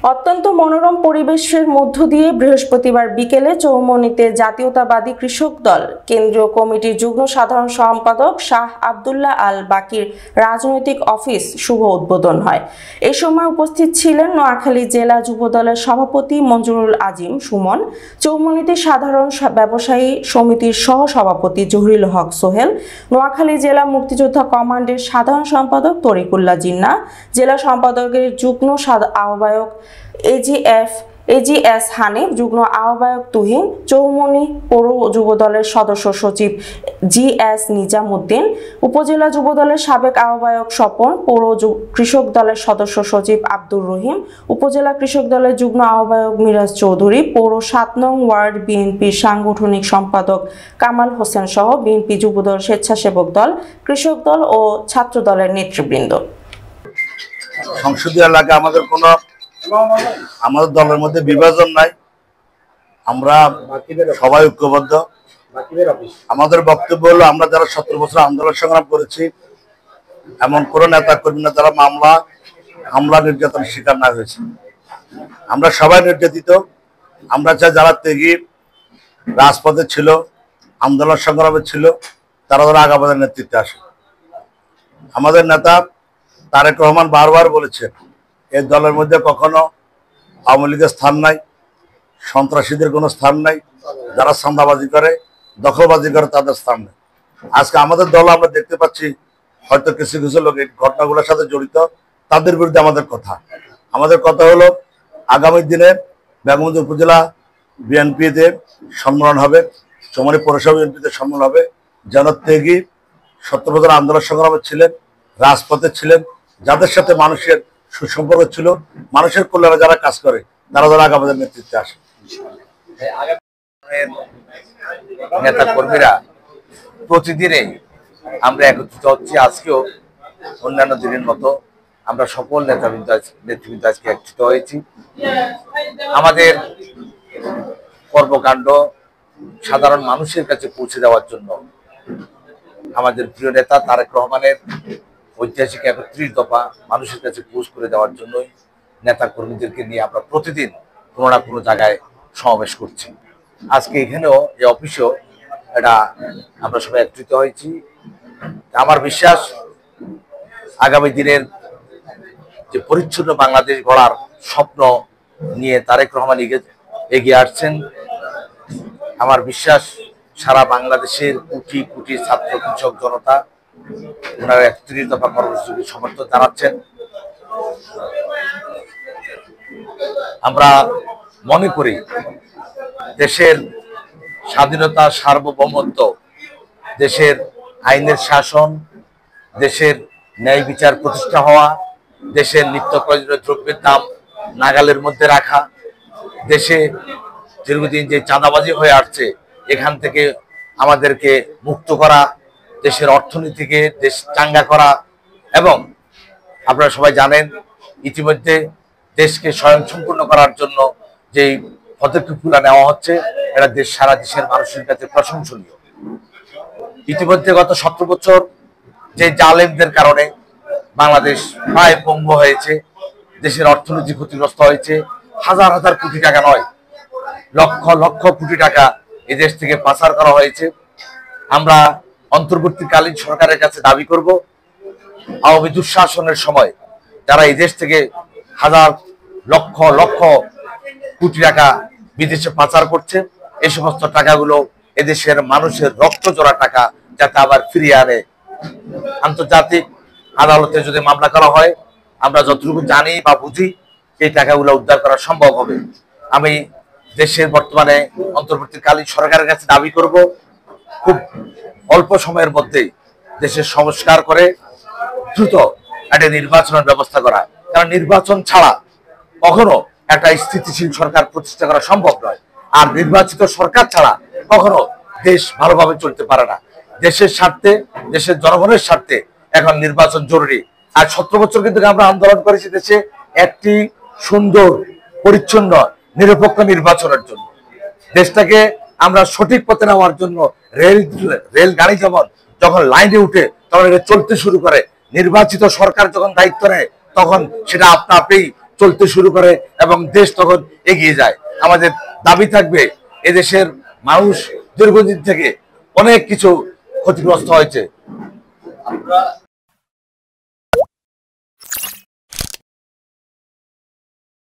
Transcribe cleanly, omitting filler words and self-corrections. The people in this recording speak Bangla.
অত্যন্ত মনোরম পরিবেশের মধ্য দিয়ে বৃহস্পতিবার বিকেলে চৌমুহনীতে জাতীয়তাবাদী কৃষক দল কেন্দ্রীয় কমিটির যুগ্ম সাধারণ সম্পাদক শাহ আব্দুল্লাহ আল বাকির রাজনৈতিক অফিস শুভ উদ্বোধন হয়। এই সময় উপস্থিত ছিলেন নোয়াখালী জেলা যুবদলের সভাপতি মঞ্জুরুল আজিম সুমন, চৌমুহনীতে সাধারণ ব্যবসায়ী সমিতির সহ সভাপতি জহিরুল হক সোহেল, নোয়াখালী জেলা মুক্তিযোদ্ধা কমান্ডের সাধারণ সম্পাদক তরিকুল্লাহ জিন্নাহ, জেলা সম্পাদকের যুগ্ম আহ্বায়ক এজিএস হানিফ, যুগ্ম আহ্বায়ক তুহিন, চৌমুহনী পৌর যুবদলের সদস্য সচিব জিএস নিজামুদ্দিন, উপজেলা যুবদলের সাবেক আহ্বায়ক স্বপন, পৌর কৃষক দলের সদস্য সচিব আব্দুর রহিম, উপজেলা কৃষক দলের যুগ্ম আহ্বায়ক মিরাজ চৌধুরী, পৌর ৭ নং ওয়ার্ড বিএনপির সাংগঠনিক সম্পাদক কামাল হোসেন সহ বিএনপি যুবদল, স্বেচ্ছাসেবক দল, কৃষক দল ও ছাত্র দলের নেতৃবৃন্দ। সংসদীয় এলাকা আমাদের দলের মধ্যে বিভাজন নাই, আমরা সবাই ঐক্যবদ্ধ। আমাদের বক্তব্য হলো, আমরা যারা ৭০ বছর আন্দোলন সংগ্রাম করেছি, এমন কোন নেতা কর্মী না যারা হামলা নির্যাতনের শিকার না হয়েছে। আমরা সবাই নির্যাতিত। আমরা চাই যারা ত্যাগী, রাজপথে ছিল, আন্দোলন সংগ্রামে ছিল, তারা আগামীর নেতৃত্বে আসে। আমাদের নেতা তারেক রহমান বারবার বলেছেন, এই দলের মধ্যে কখনো আওয়ামী লীগের স্থান নাই, সন্ত্রাসীদের কোনো স্থান নাই, যারা চাঁদাবাজি করে, দখলবাজি করে, তাদের স্থান নেই। আজকে আমাদের দল আমরা দেখতে পাচ্ছি, হয়তো কিছু কিছু লোক এই ঘটনাগুলোর সাথে জড়িত, তাদের বিরুদ্ধে আমাদের কথা হলো, আগামী দিনে বেগমগঞ্জ উপজেলা বিএনপিতে সম্মেলন হবে, চৌমুহনী পৌরসভা বিএনপিতে সম্মেলন হবে, যেন ত্যাগী ৭০ বছর আন্দোলন সংগ্রামে ছিলেন, রাজপথে ছিলেন, যাদের সাথে মানুষের সুসম্পর্ক ছিল, মানুষের কল্যাণে যারা কাজ করে, তারা আগামীদের নেতৃত্বে আসে। নেতা কর্মীরা প্রতিদিনই আমরা একত্রিত হচ্ছি। আজকেও অন্যান্য দিনের মতো আমরা সকল নেতৃবৃন্দ আজকে একত্রিত হয়েছি। আমাদের কর্মকাণ্ড সাধারণ মানুষের কাছে পৌঁছে দেওয়ার জন্য আমাদের প্রিয় নেতা তারেক রহমানের ঐতিহাসিক ৩১ দফা মানুষের কাছে পৌঁছ করে দেওয়ার জন্যই নেতা কর্মীদেরকে নিয়ে আমরা প্রতিদিন কোনো না কোনো জায়গায় সমাবেশ করছি। আজকে এখানেও যে অফিসেও এটা আমরা সবাই একত্রিত হয়েছি। আমার বিশ্বাস, আগামী দিনের যে পরিচ্ছন্ন বাংলাদেশ গড়ার স্বপ্ন নিয়ে তারেক রহমান এগিয়ে আসছেন। আমার বিশ্বাস, সারা বাংলাদেশের কোটি কোটি ছাত্র কৃষক জনতা ওনার ৩১ দফা কর্মসূচিকে সমর্থন জানাচ্ছেন। আমরা মনে করি, দেশের স্বাধীনতা, সার্বভৌমত্ব, দেশের আইনের শাসন, দেশের ন্যায় বিচার প্রতিষ্ঠা হওয়া, দেশের নিত্য প্রয়োজনীয় দ্রব্যের দাম নাগালের মধ্যে রাখা, দেশে দীর্ঘদিন যে চাঁদাবাজি হয়ে আসছে এখান থেকে আমাদেরকে মুক্ত করা, দেশের অর্থনীতিকে দেশ চাঙ্গা করা, এবং আপনারা সবাই জানেন ইতিমধ্যে দেশকে স্বয়ংসম্পূর্ণ করার জন্য যে পদক্ষেপগুলো নেওয়া হচ্ছে, এটা সারা দেশের মানুষের কাছে প্রশংসনীয়। ইতিমধ্যে গত ১৭ বছর যে জালেমদের কারণে বাংলাদেশ প্রায় পঙ্গু হয়েছে, দেশের অর্থনীতি ক্ষতিগ্রস্ত হয়েছে, হাজার হাজার কোটি টাকা নয়, লক্ষ লক্ষ কোটি টাকা এদেশ থেকে পাচার করা হয়েছে। আমরা অন্তর্বর্তীকালীন সরকারের কাছে দাবি করব, আওয়ামী দুঃশাসনের সময় যারা এই দেশ থেকে হাজার লক্ষ লক্ষ কোটি টাকা বিদেশে পাচার করছে, এই সমস্ত টাকাগুলো এদেশের মানুষের রক্ত জোড়া টাকা যাতে আবার ফিরিয়ে আনে। আন্তর্জাতিক আদালতে যদি মামলা করা হয়, আমরা যতটুকু জানি বা বুঝি, এই টাকাগুলো উদ্ধার করা সম্ভব হবে। আমি দেশের বর্তমানে অন্তর্বর্তীকালীন সরকারের কাছে দাবি করব, খুব অল্প সময়ের মধ্যেই দেশের সংস্কার করে দ্রুত একটা নির্বাচনের ব্যবস্থা করা, কারণ নির্বাচন ছাড়া কখনো একটা স্থিতিশীল সরকার প্রতিষ্ঠা করা সম্ভব নয়। আর নির্বাচিত সরকার ছাড়া কখনো দেশ ভালোভাবে চলতে পারে না। দেশের স্বার্থে, দেশের জনগণের স্বার্থে এখন নির্বাচন জরুরি। আর ১৭ বছর কিন্তু আমরা আন্দোলন করেছি দেশে একটি সুন্দর, পরিচ্ছন্ন, নিরপেক্ষ নির্বাচনের জন্য। দেশটাকে আমরা সঠিক পথে নেওয়ার জন্য রেল গাড়ি যখন লাইনে উঠে তখন এটা চলতে শুরু করে, নির্বাচিত সরকার যখন দায়িত্ব নেয় তখন সেটা আপনা আপনি চলতে শুরু করে এবং দেশ তখন এগিয়ে যায়। আমাদের দাবি থাকবে এদেশের মানুষ দীর্ঘদিন থেকে অনেক কিছু ক্ষতিগ্রস্ত হয়েছে।